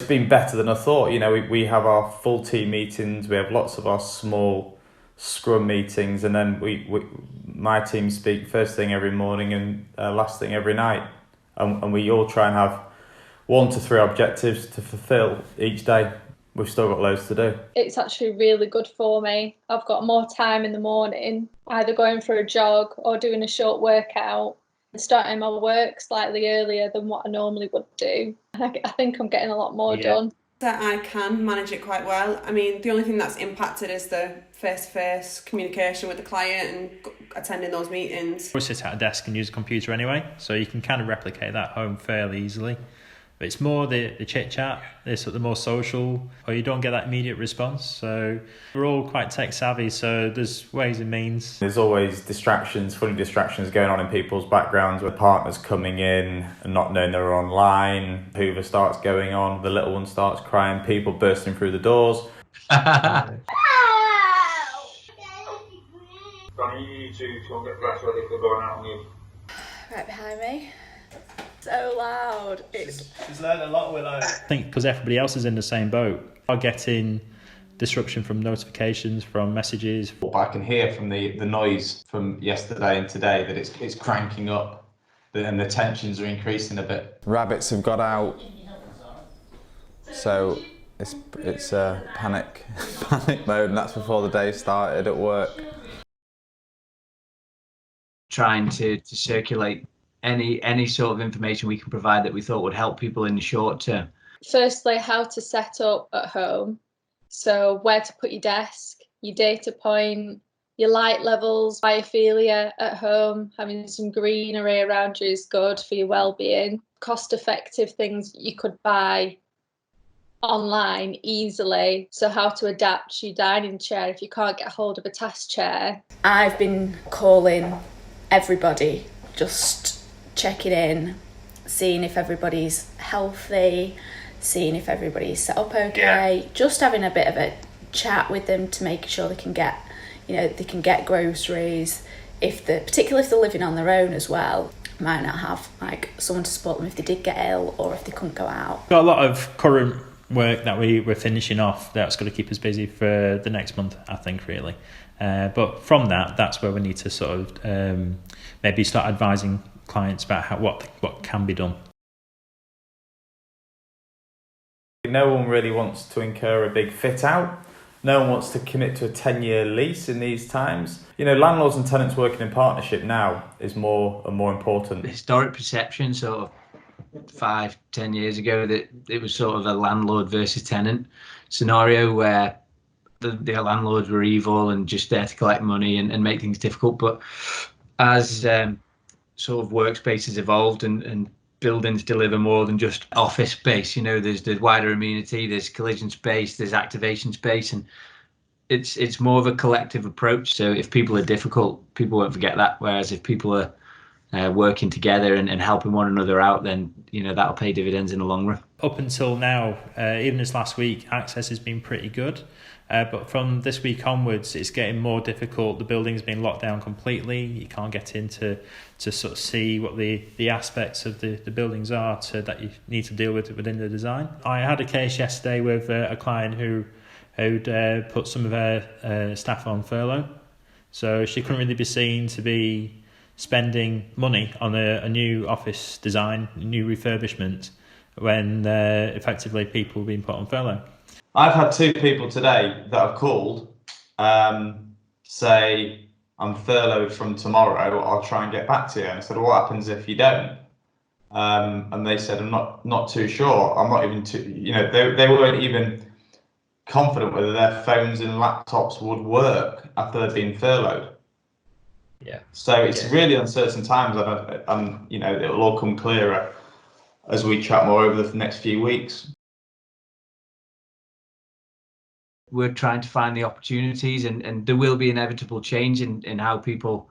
It's been better than I thought. We have our full team meetings, we have lots of our small scrum meetings, and then my team speak first thing every morning and last thing every night. And we all try and have 1 to 3 objectives to fulfill each day. We've still got loads to do. It's actually really good for me. I've got more time in the morning, either going for a jog or doing a short workout, and starting my work slightly earlier than what I normally would do. I think I'm getting a lot more done. That I can manage it quite well. I mean, the only thing that's impacted is the face-to-face communication with the client and attending those meetings. We sit at a desk and use a computer anyway, so you can kind of replicate that home fairly easily. But it's more the chit-chat, the sort of more social, or you don't get that immediate response. So we're all quite tech-savvy, so there's ways and means. There's always distractions, funny distractions going on in people's backgrounds, with partners coming in and not knowing they're online, Hoover starts going on, the little one starts crying, people bursting through the doors. Johnny, you need to go and get dressed ready for going out on you. Right behind me. So loud. She's learned a lot with that. I think because everybody else is in the same boat, are getting disruption from notifications, from messages. But I can hear from the noise from yesterday and today that it's cranking up and the tensions are increasing a bit. Rabbits have got out, so it's panic mode, and that's before the day started at work. Trying to circulate any sort of information we can provide that we thought would help people in the short term. Firstly, how to set up at home. So where to put your desk, your data point, your light levels, biophilia at home, having some greenery around you is good for your well-being. Cost-effective things you could buy online easily. So how to adapt your dining chair if you can't get hold of a task chair. I've been calling everybody, just checking in, seeing if everybody's healthy, seeing if everybody's set up okay, just having a bit of a chat with them to make sure they can get, they can get groceries, particularly if they're living on their own as well, might not have like someone to support them if they did get ill or if they couldn't go out. Got a lot of current work that we're finishing off that's going to keep us busy for the next month, I think, really. But from that's where we need to sort of maybe start advising clients about what can be done. No one really wants to incur a big fit out. No one wants to commit to a 10-year lease in these times. Landlords and tenants working in partnership now is more and more important. The historic perception sort of 5-10 years ago that it was sort of a landlord versus tenant scenario where the landlords were evil and just there to collect money and make things difficult. But as sort of workspaces evolved and buildings deliver more than just office space, there's wider amenity, there's collision space, there's activation space, and it's more of a collective approach. So if people are difficult, people won't forget that, whereas if people are working together and helping one another out, then that'll pay dividends in the long run. Up until now, even this last week, access has been pretty good. But from this week onwards, it's getting more difficult. The building's been locked down completely. You can't get in to sort of see what the aspects of the buildings are that you need to deal with within the design. I had a case yesterday with a client who'd put some of her staff on furlough. So she couldn't really be seen to be spending money on a new office design, a new refurbishment, when effectively people were being put on furlough. I've had 2 people today that have called, say, I'm furloughed from tomorrow, I'll try and get back to you. And I said, what happens if you don't? And they said, I'm not too sure. I'm not even they weren't even confident whether their phones and laptops would work after they'd been furloughed. Yeah. So it's really uncertain times, and it'll all come clearer as we chat more over the next few weeks. We're trying to find the opportunities, and there will be inevitable change in how people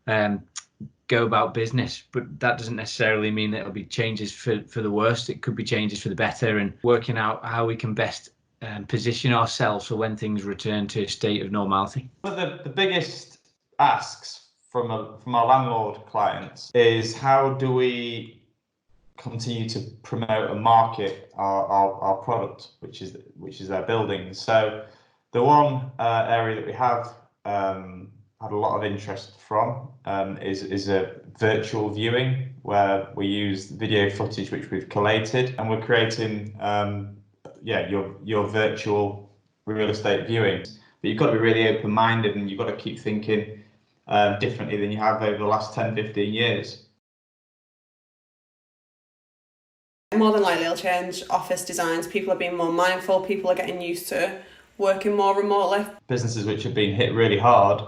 go about business, but that doesn't necessarily mean that it'll be changes for the worst. It could be changes for the better, and working out how we can best position ourselves for when things return to a state of normality. But the biggest asks from our landlord clients is, how do we continue to promote and market our product, which is their buildings. So the one area that we have had a lot of interest from is a virtual viewing, where we use video footage which we've collated, and we're creating your virtual real estate viewing. But you've got to be really open-minded, and you've got to keep thinking differently than you have over the last 10-15 years. More than likely, it'll change office designs. People are being more mindful. People are getting used to working more remotely. Businesses which have been hit really hard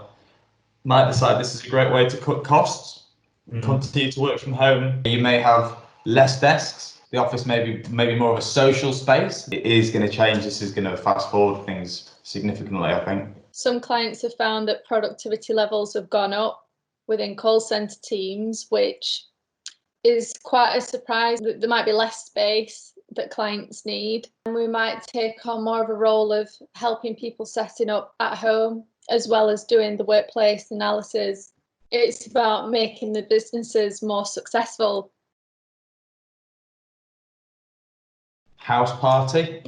might decide this is a great way to cut costs and continue to work from home. You may have less desks. The office may be more of a social space. It is going to change. This is going to fast forward things significantly, I think. Some clients have found that productivity levels have gone up within call centre teams, which is quite a surprise. There might be less space that clients need, and we might take on more of a role of helping people setting up at home as well as doing the workplace analysis. It's about making the businesses more successful. House party.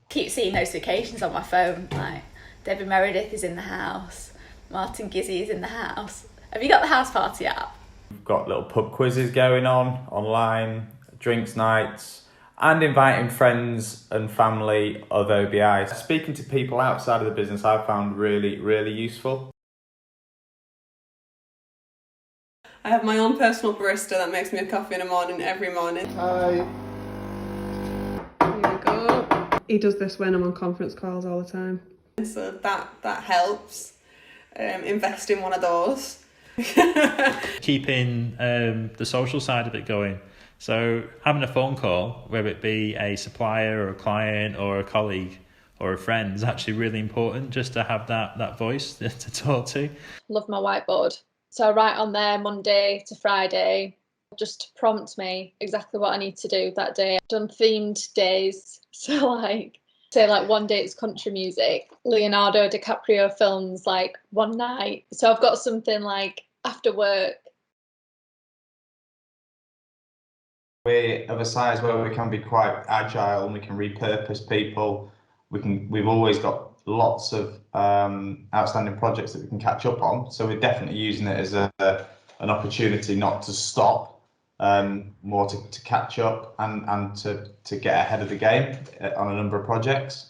Keep seeing notifications on my phone, like Debbie Meredith is in the house, Martin Gizzy is in the house. Have you got the house party app? We've got little pub quizzes going on online, drinks nights, and inviting friends and family of OBI. Speaking to people outside of the business I've found really, really useful. I have my own personal barista that makes me a coffee in the morning every morning. Hi. Here we go. He does this when I'm on conference calls all the time. So that helps. Invest in one of those. Keeping the social side of it going. So having a phone call, whether it be a supplier or a client or a colleague or a friend, is actually really important, just to have that voice to talk to. Love my whiteboard. So I write on there Monday to Friday, just to prompt me exactly what I need to do that day. I've done themed days. So say one day it's country music, Leonardo DiCaprio films one night. So I've got something after work. We're of a size where we can be quite agile and we can repurpose people. We've always got lots of outstanding projects that we can catch up on. So we're definitely using it as an opportunity not to stop, more to catch up and to get ahead of the game on a number of projects.